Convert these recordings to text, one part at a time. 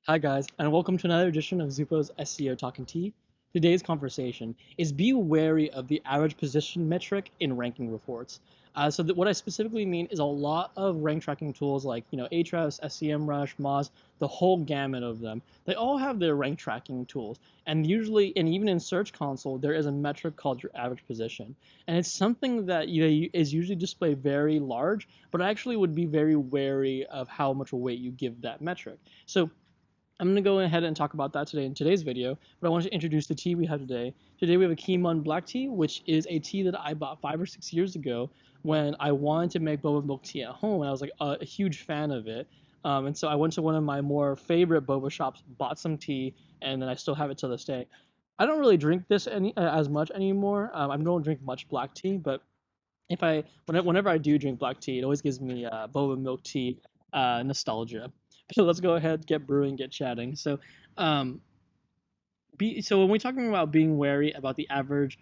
Hi guys, and welcome to another edition of Zupo's SEO Talking Tea. Today's conversation is be wary of the average position metric in ranking reports. What I specifically mean is a lot of rank tracking tools like Ahrefs, SEMrush, Moz, the whole gamut of them. They all have their rank tracking tools, and usually, and even in Search Console, there is a metric called your average position, and it's something that is usually displayed very large, but actually would be very wary of how much weight you give that metric. So I'm going to go ahead and talk about that today in today's video, but I want to introduce the tea we have today. Today we have a Kimon black tea, which is a tea that I bought 5 or 6 years ago when I wanted to make boba milk tea at home, and I was like a huge fan of it. And so I went to one of my more favorite boba shops, bought some tea, and then I still have it to this day. I don't really drink this as much anymore. I don't drink much black tea, but whenever I do drink black tea, it always gives me boba milk tea nostalgia. So let's go ahead, get brewing, get chatting. Um, so when we're talking about being wary about the average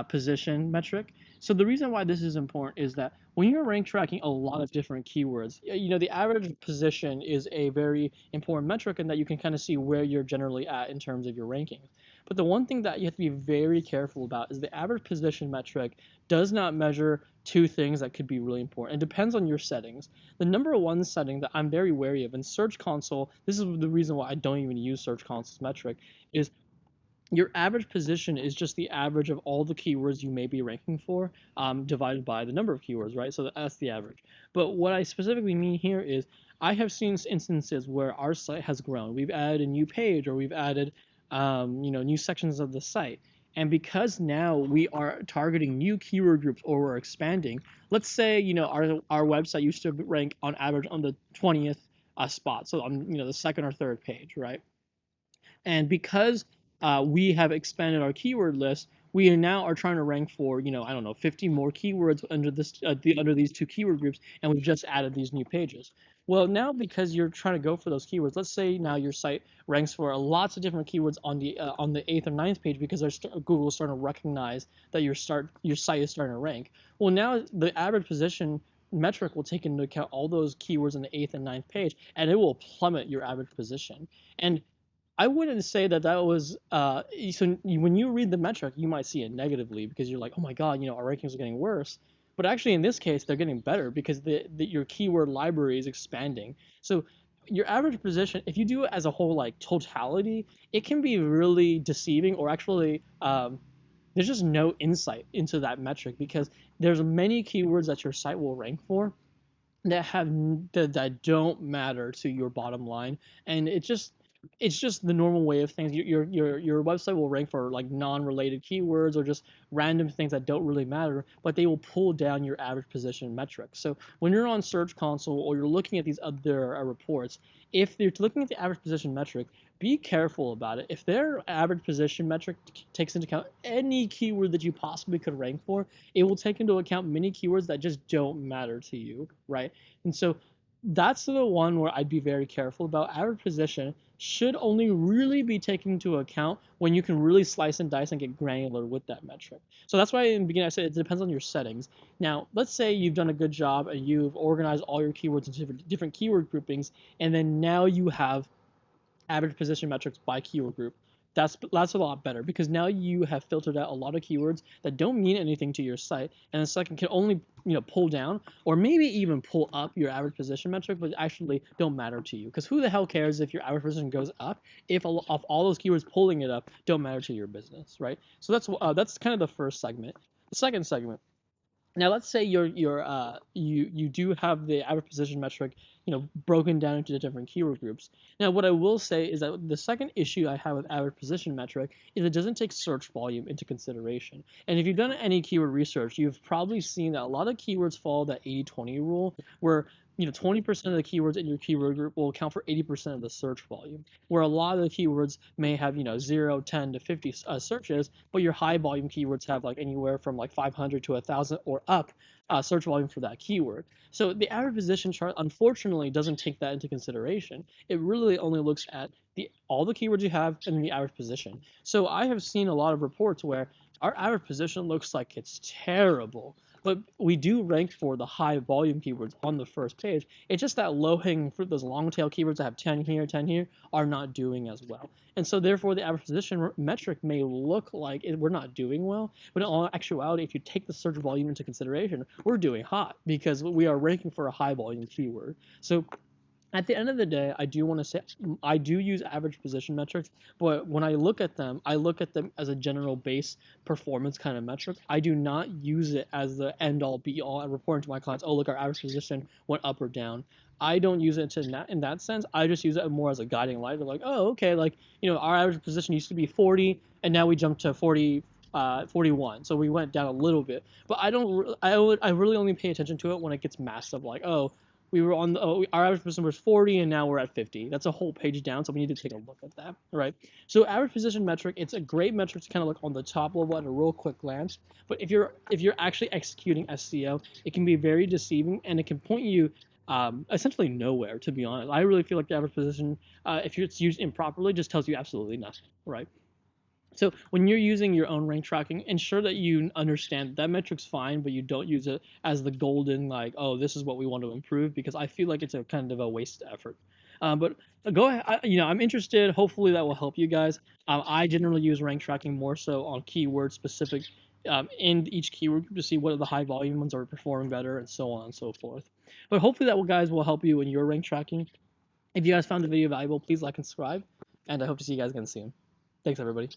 position metric, so the reason why this is important is that when you're rank tracking a lot of different keywords, the average position is a very important metric in that you can kind of see where you're generally at in terms of your rankings. But the one thing that you have to be very careful about is the average position metric does not measure two things that could be really important. It depends on your settings. The number one setting that I'm very wary of in Search Console, this is the reason why I don't even use Search Console's metric, is your average position is just the average of all the keywords you may be ranking for, divided by the number of keywords, right? So that's the average. But what I specifically mean here is I have seen instances where our site has grown. We've added a new page or we've added, new sections of the site. And because now we are targeting new keyword groups or we're expanding, let's say, our website used to rank on average on the 20th spot, so on, the second or third page, right? And because we have expanded our keyword list, we now are trying to rank for, I don't know, 50 more keywords under under these two keyword groups, and we've just added these new pages. Well, now because you're trying to go for those keywords, let's say now your site ranks for lots of different keywords on the eighth or ninth page because Google is starting to recognize that your site is starting to rank. Well, now the average position metric will take into account all those keywords on the eighth and ninth page, and it will plummet your average position. And I wouldn't say that was when you read the metric, you might see it negatively because you're like, oh my god, our rankings are getting worse. But actually, in this case, they're getting better because your keyword library is expanding. So your average position, if you do it as a whole, like totality, it can be really deceiving, or actually, there's just no insight into that metric because there's many keywords that your site will rank for that don't matter to your bottom line, and it's just the normal way of things. Your website will rank for like non-related keywords or just random things that don't really matter, but they will pull down your average position metric. So when you're on Search Console or you're looking at these other reports, if you're looking at the average position metric, be careful about it. If their average position metric takes into account any keyword that you possibly could rank for, it will take into account many keywords that just don't matter to you, right? And so that's the one where I'd be very careful about. Average position should only really be taken into account when you can really slice and dice and get granular with that metric. So that's why in the beginning I said it depends on your settings. Now, let's say you've done a good job and you've organized all your keywords into different keyword groupings, and then now you have average position metrics by keyword group. That's a lot better because now you have filtered out a lot of keywords that don't mean anything to your site, and the second can only pull down or maybe even pull up your average position metric, but actually don't matter to you because who the hell cares if your average position goes up if all those keywords pulling it up don't matter to your business, right? So that's kind of the first segment. The second segment, now let's say you do have the average position metric, broken down into the different keyword groups. Now what I will say is that the second issue I have with average position metric is it doesn't take search volume into consideration. And if you've done any keyword research, you've probably seen that a lot of keywords follow that 80-20 rule, where 20% of the keywords in your keyword group will account for 80% of the search volume, where a lot of the keywords may have 0, 10 to 50 searches, but your high volume keywords have like anywhere from like 500 to 1,000 or up search volume for that keyword. So the average position chart unfortunately doesn't take that into consideration. It really only looks at all the keywords you have and the average position. So I have seen a lot of reports where our average position looks like it's terrible. But we do rank for the high volume keywords on the first page. It's just that low hanging fruit, those long tail keywords that have 10 here, 10 here, are not doing as well. And so therefore the average position metric may look like we're not doing well, but in all actuality, if you take the search volume into consideration, we're doing hot because we are ranking for a high volume keyword. So at the end of the day, I do want to say I do use average position metrics, but when I look at them as a general base performance kind of metric. I do not use it as the end all be all. I report to my clients, oh look, our average position went up or down. I don't use it in that sense. I just use it more as a guiding light. They're like, oh, okay, like our average position used to be 40, and now we jumped to 41. So we went down a little bit. But I really only pay attention to it when it gets massive. Like, oh, we were on our average position was 40 and now we're at 50. That's a whole page down, so we need to take a look at that, right? So average position metric, it's a great metric to kind of look on the top level at a real quick glance. But if you're actually executing SEO, it can be very deceiving and it can point you essentially nowhere. To be honest, I really feel like the average position, if it's used improperly, just tells you absolutely nothing, right? So when you're using your own rank tracking, ensure that you understand that metric's fine, but you don't use it as the golden, like, oh, this is what we want to improve, because I feel like it's a kind of a waste effort. But go ahead, I'm interested. Hopefully that will help you guys. I generally use rank tracking more so on keyword specific in each keyword group to see what are the high volume ones are performing better and so on and so forth. But hopefully that will, guys, will help you in your rank tracking. If you guys found the video valuable, please like and subscribe, and I hope to see you guys again soon. Thanks, everybody.